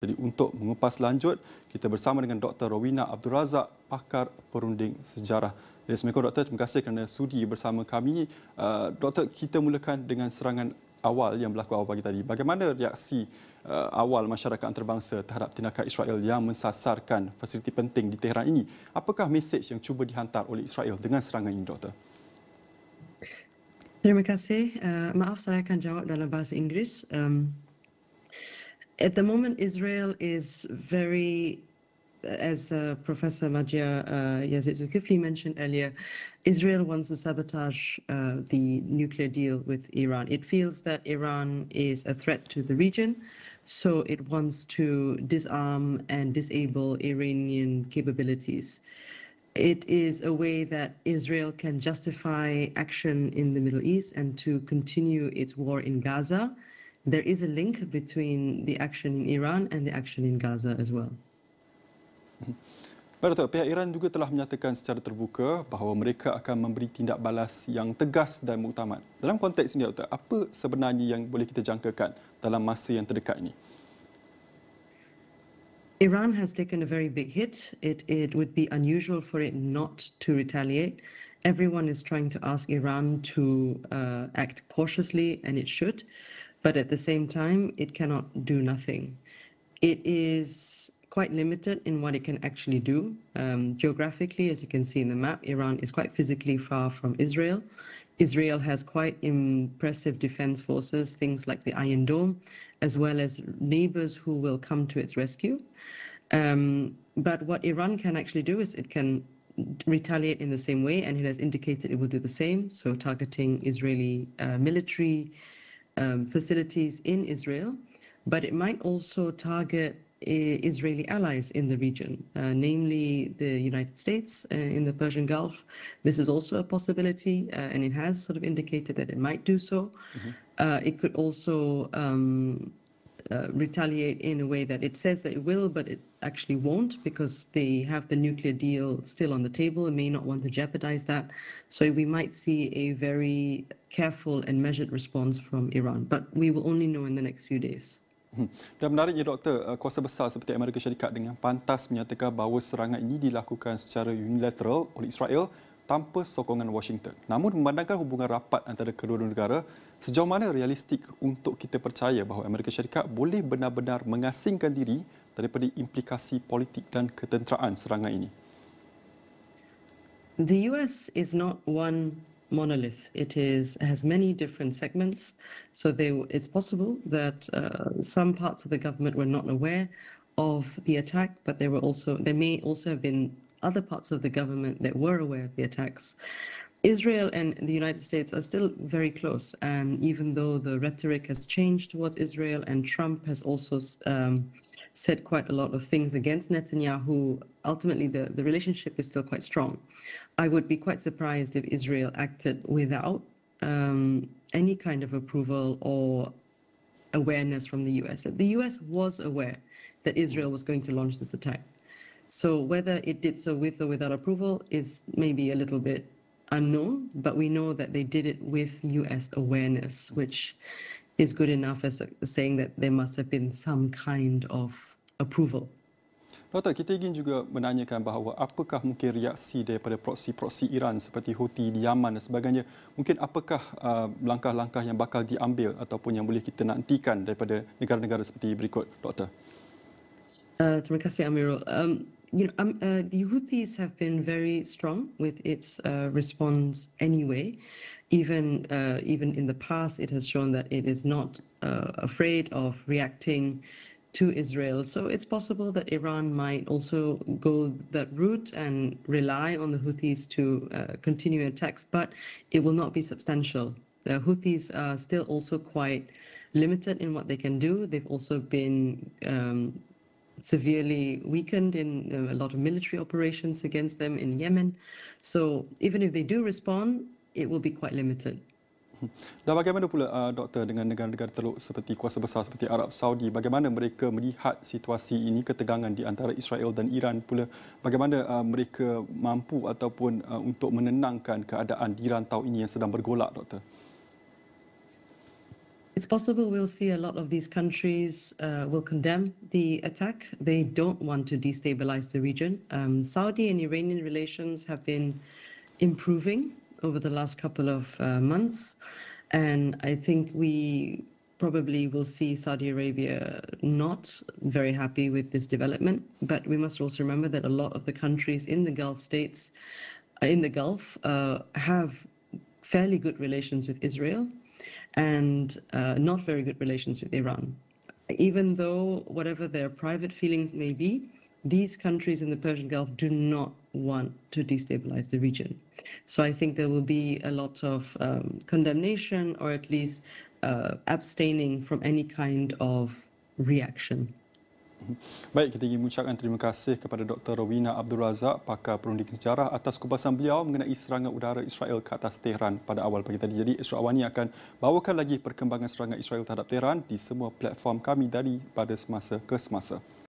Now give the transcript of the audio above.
Jadi untuk mengupas lanjut, kita bersama dengan Dr. Rowena Abdul Razak, pakar perunding sejarah. Jadi, Assalamualaikum Doktor, terima kasih kerana sudi bersama kami. Doktor, kita mulakan dengan serangan awal yang berlaku awal pagi tadi. Bagaimana reaksi awal masyarakat antarabangsa terhadap tindakan Israel yang mensasarkan fasiliti penting di Tehran ini? Apakah mesej yang cuba dihantar oleh Israel dengan serangan ini, Doktor? Terima kasih. Maaf, saya akan jawab dalam bahasa Inggeris. At the moment, Israel is very, as Professor Majia Yazid Zulkifli mentioned earlier, Israel wants to sabotage the nuclear deal with Iran. It feels that Iran is a threat to the region, so it wants to disarm and disable Iranian capabilities. It is a way that Israel can justify action in the Middle East and to continue its war in Gaza. There is a link between the action in Iran and the action in Gaza as well. Baik, Doktor, pihak Iran juga telah menyatakan secara terbuka bahawa mereka akan memberi tindak balas yang tegas dan muktamad. Dalam konteks ini, Doktor, apa sebenarnya yang boleh kita jangkakan dalam masa yang terdekat ini? Iran has taken a very big hit. It would be unusual for it not to retaliate. Everyone is trying to ask Iran to act cautiously, and it should. But at the same time, it cannot do nothing. It is quite limited in what it can actually do. Geographically, as you can see in the map, Iran is quite physically far from Israel. Israel has quite impressive defense forces, things like the Iron Dome, as well as neighbors who will come to its rescue. But what Iran can actually do is it can retaliate in the same way, and it has indicated it will do the same, so targeting Israeli military facilities in Israel, but it might also target Israeli allies in the region, namely the United States in the Persian Gulf. This is also a possibility, and it has sort of indicated that it might do so. It could also retaliate in a way that it says that it will, but it actually won't, because they have the nuclear deal still on the table and may not want to jeopardize that. So we might see a very careful and measured response from Iran, but we will only know in the next few days. Dan menariknya, Doktor, kuasa besar seperti Amerika Syarikat dengan pantas menyatakan bahawa serangan ini dilakukan secara unilateral oleh Israel tanpa sokongan Washington. Namun memandangkan hubungan rapat antara kedua-dua negara, sejauh mana realistik untuk kita percaya bahawa Amerika Syarikat boleh benar-benar mengasingkan diri daripada implikasi politik dan ketenteraan serangan ini? The US is not one monolith. It has many different segments. So it's possible that some parts of the government were not aware of the attack, but there may also have been other parts of the government that were aware of the attacks. Israel and the United States are still very close, and even though the rhetoric has changed towards Israel, and Trump has also said quite a lot of things against Netanyahu, ultimately the relationship is still quite strong. I would be quite surprised if Israel acted without any kind of approval or awareness from the US. The US was aware that Israel was going to launch this attack. So whether it did so with or without approval is maybe a little bit unknown, but we know that they did it with US awareness, which is good enough as saying that there must have been some kind of approval. Doktor, kita ingin juga menanyakan bahawa apakah mungkin reaksi daripada proksi-proksi Iran seperti Houthi di Yaman dan sebagainya, mungkin apakah langkah-langkah yang bakal diambil ataupun yang boleh kita nantikan daripada negara-negara seperti berikut, Doktor? Terima kasih, Amirul. The Houthis have been very strong with its response anyway. Even in the past, it has shown that it is not afraid of reacting to Israel. So it's possible that Iran might also go that route and rely on the Houthis to continue attacks, but it will not be substantial. The Houthis are still also quite limited in what they can do. They've also been severely weakened in a lot of military operations against them in Yemen. So even if they do respond, it will be quite limited. Dan bagaimana pula, Doktor, dengan negara-negara teluk seperti kuasa besar seperti Arab Saudi? Bagaimana mereka melihat situasi ini, ketegangan di antara Israel dan Iran pula? Bagaimana mereka mampu ataupun untuk menenangkan keadaan di rantau ini yang sedang bergolak, Doktor? It's possible we'll see a lot of these countries will condemn the attack. They don't want to destabilize the region. Saudi and Iranian relations have been improving over the last couple of months. And I think we probably will see Saudi Arabia not very happy with this development. But we must also remember that a lot of the countries in the Gulf states, in the Gulf, have fairly good relations with Israel and not very good relations with Iran. Even though whatever their private feelings may be, these countries in the Persian Gulf do not want to destabilize the region. So I think there will be a lot of condemnation, or at least abstaining from any kind of reaction. Baik, kita ingin mengucapkan terima kasih kepada Dr. Rowina Abdul Razak, pakar perunding sejarah, atas kupasan beliau mengenai serangan udara Israel ke atas Tehran pada awal pagi tadi. Jadi, Astro AWANI akan bawakan lagi perkembangan serangan Israel terhadap Tehran di semua platform kami pada semasa ke semasa.